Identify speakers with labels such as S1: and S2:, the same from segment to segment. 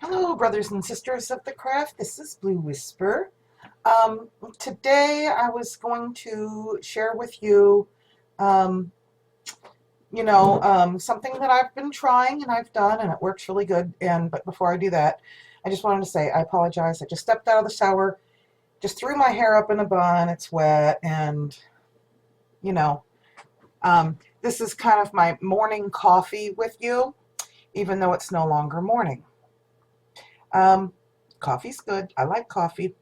S1: Hello, brothers and sisters of the craft. This is Blue Whisper. Today I was going to share with you, um, something that I've been trying and I've done, and it works really good. But before I do that, I just wanted to say I apologize. I just stepped out of the shower, just threw my hair up in a bun. It's wet, and you know, this is kind of my morning coffee with you, even though it's no longer morning. Um, Coffee's good. I like coffee.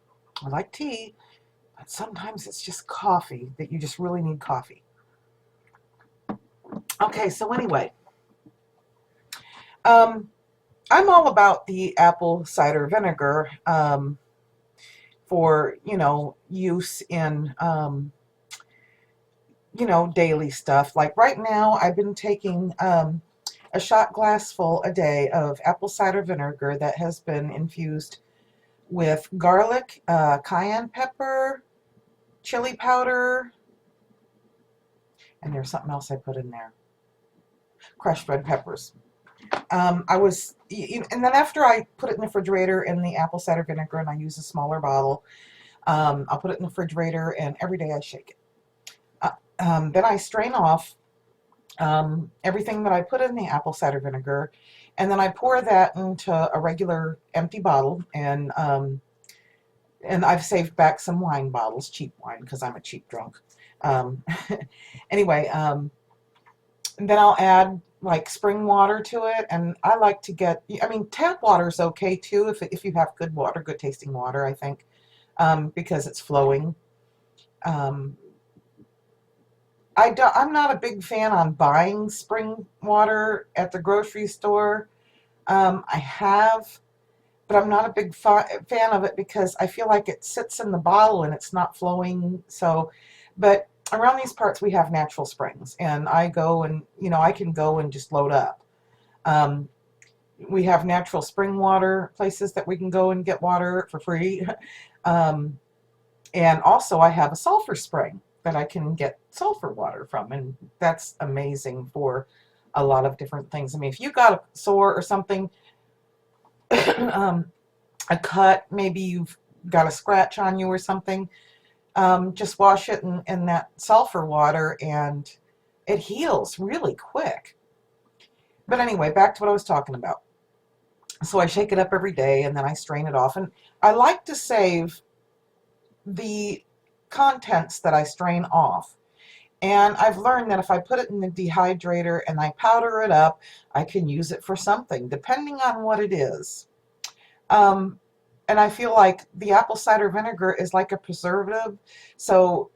S1: I like tea, but sometimes it's just coffee that you just really need coffee. Okay, so anyway, um, I'm all about the apple cider vinegar for, use in, daily stuff. Like right now, I've been taking a shot glass full a day of apple cider vinegar that has been infused with garlic, cayenne pepper, chili powder, and there's something else I put in there. Crushed red peppers. And then after I put it in the refrigerator in the apple cider vinegar, and I use a smaller bottle, I'll put it in the refrigerator, and every day I shake it. Then I strain off everything that I put in the apple cider vinegar, and then I pour that into a regular empty bottle, and I've saved back some wine bottles, cheap wine, because I'm a cheap drunk. Um, anyway, and then I'll add like spring water to it, and I like to get, I mean, tap water is okay too if you have good water, good tasting water, I think, because it's flowing. Um, I'm not a big fan on buying spring water at the grocery store. I have, but I'm not a big fan of it because I feel like it sits in the bottle and it's not flowing. So, but around these parts we have natural springs, and I go and, I can go and just load up. Um, we have natural spring water places that we can go and get water for free. um, and also I have a sulfur spring that I can get sulfur water from, and that's amazing for a lot of different things. I mean, if you got a sore or something, um, a cut, maybe you've got a scratch on you or something, just wash it in that sulfur water and it heals really quick. But anyway, back to what I was talking about. So I shake it up every day and then I strain it off. And I like to save the contents that I strain off. And I've learned that if I put it in the dehydrator and I powder it up, I can use it for something, depending on what it is. Um, and I feel like the apple cider vinegar is like a preservative. So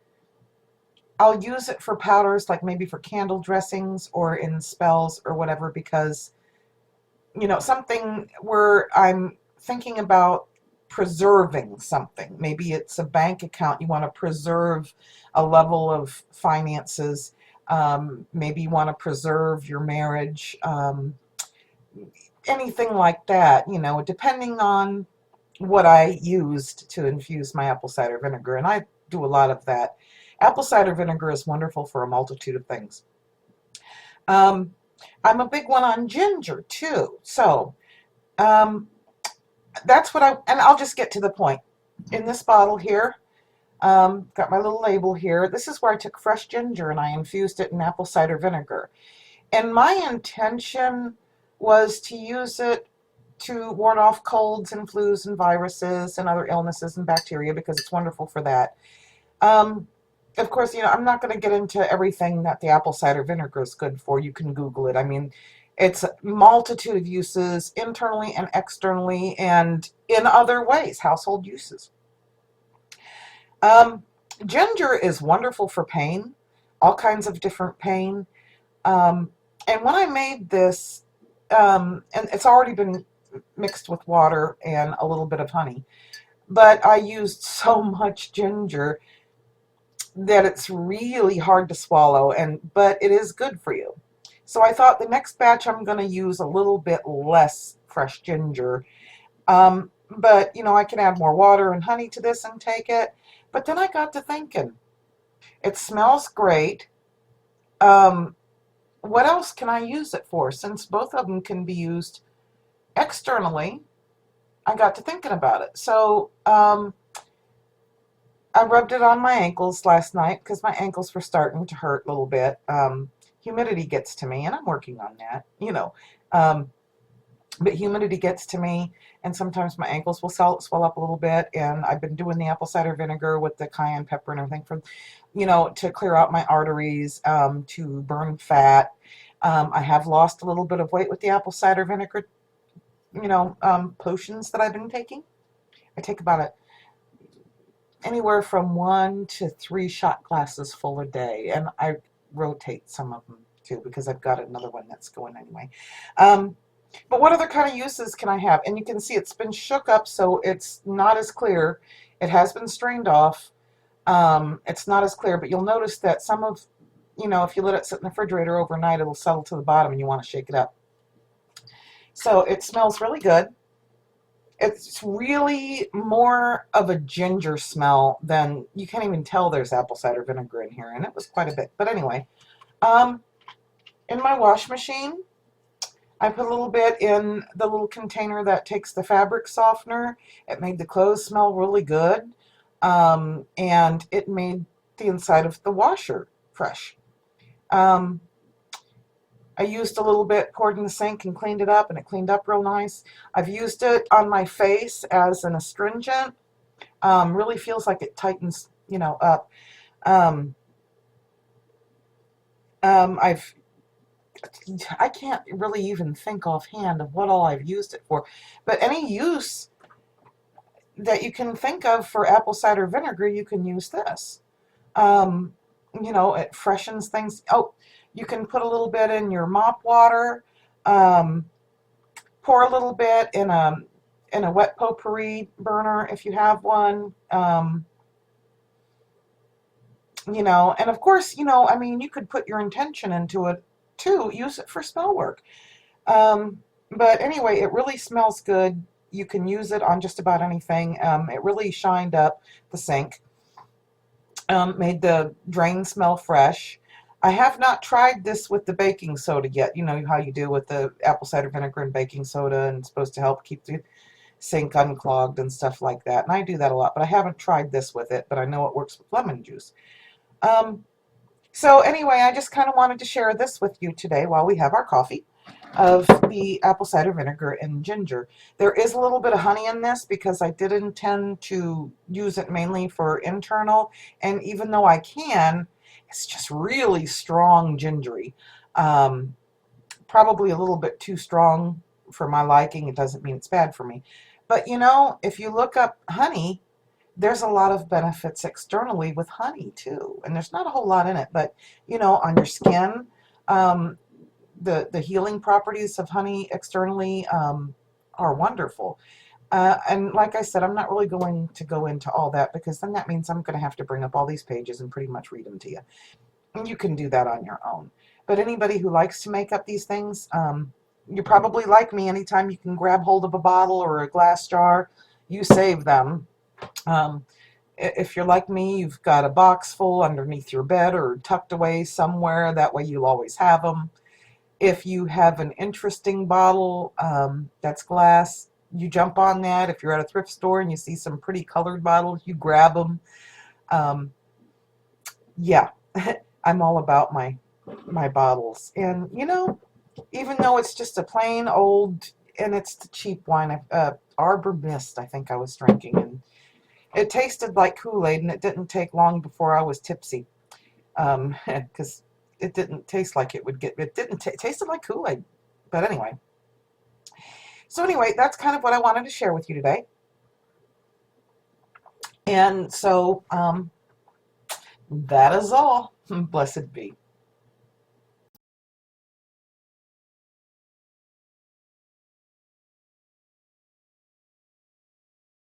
S1: I'll use it for powders, like maybe for candle dressings or in spells or whatever, because, something where I'm thinking about preserving something. Maybe it's a bank account. You want to preserve a level of finances. Maybe you want to preserve your marriage. Anything like that, depending on what I used to infuse my apple cider vinegar. And I do a lot of that. Apple cider vinegar is wonderful for a multitude of things. Um, I'm a big one on ginger too. So um, that's what and I'll just get to the point. In this bottle here, got my little label here. This is where I took fresh ginger and I infused it in apple cider vinegar. And my intention was to use it to ward off colds and flus and viruses and other illnesses and bacteria, because it's wonderful for that. Um, of course, I'm not going to get into everything that the apple cider vinegar is good for. You can Google it. I mean, it's a multitude of uses, internally and externally, and in other ways, household uses. Um, Ginger is wonderful for pain, all kinds of different pain. Um, and when I made this, and it's already been mixed with water and a little bit of honey, but I used so much ginger that it's really hard to swallow, but it is good for you. So I thought the next batch I'm going to use a little bit less fresh ginger. But I can add more water and honey to this and take it. But then I got to thinking, it smells great. Um, what else can I use it for? Since both of them can be used externally, I got to thinking about it. So I rubbed it on my ankles last night because my ankles were starting to hurt a little bit. Humidity gets to me, and I'm working on that, you know. Um, but humidity gets to me, and sometimes my ankles will swell up a little bit. And I've been doing the apple cider vinegar with the cayenne pepper and everything for, to clear out my arteries, to burn fat. I have lost a little bit of weight with the apple cider vinegar, potions that I've been taking. I take about anywhere from 1 to 3 shot glasses full a day, and I rotate some of them too because I've got another one that's going anyway. Um, but what other kind of uses can I have? And you can see it's been shook up, so it's not as clear. It has been strained off. It's not as clear, but you'll notice that some of, if you let it sit in the refrigerator overnight, it'll settle to the bottom and you want to shake it up. So it smells really good. It's really more of a ginger smell than, you can't even tell there's apple cider vinegar in here, and it was quite a bit. But anyway, um, in my wash machine, I put a little bit in the little container that takes the fabric softener. It made the clothes smell really good, and it made the inside of the washer fresh. Um, I used a little bit, poured in the sink and cleaned it up, and it cleaned up real nice. I've used it on my face as an astringent. Really feels like it tightens, up. Um, I've I can't really even think offhand of what all I've used it for, but any use that you can think of for apple cider vinegar, you can use this. Um, it freshens things. Oh, you can put a little bit in your mop water. Um, Pour a little bit in a wet potpourri burner if you have one. And of course, I mean, you could put your intention into it too. Use it for spell work. But anyway, it really smells good. You can use it on just about anything. It really shined up the sink, made the drain smell fresh. I have not tried this with the baking soda yet. You know how you do with the apple cider vinegar and baking soda, and it's supposed to help keep the sink unclogged and stuff like that. And I do that a lot, but I haven't tried this with it, but I know it works with lemon juice. Um, so anyway, I just kind of wanted to share this with you today while we have our coffee of the apple cider vinegar and ginger. There is a little bit of honey in this because I did intend to use it mainly for internal, and even though I can, it's just really strong gingery. Um, Probably a little bit too strong for my liking. It doesn't mean it's bad for me. But if you look up honey, there's a lot of benefits externally with honey too. And there's not a whole lot in it, but on your skin, um, the healing properties of honey externally are wonderful. And like I said, I'm not really going to go into all that because then that means I'm going to have to bring up all these pages and pretty much read them to you. And you can do that on your own. But anybody who likes to make up these things, you're probably like me. Anytime you can grab hold of a bottle or a glass jar, you save them. Um, if you're like me, you've got a box full underneath your bed or tucked away somewhere. That way you'll always have them. If you have an interesting bottle that's glass, you jump on that. If you're at a thrift store and you see some pretty colored bottles, you grab them. Um, yeah, I'm all about my bottles. And even though it's just a plain old, and it's the cheap wine, Arbor Mist, I think I was drinking, and it tasted like Kool-Aid, and it didn't take long before I was tipsy, because it didn't taste like it didn't tasted like Kool-Aid. But anyway, that's kind of what I wanted to share with you today. And so that is all. Blessed be.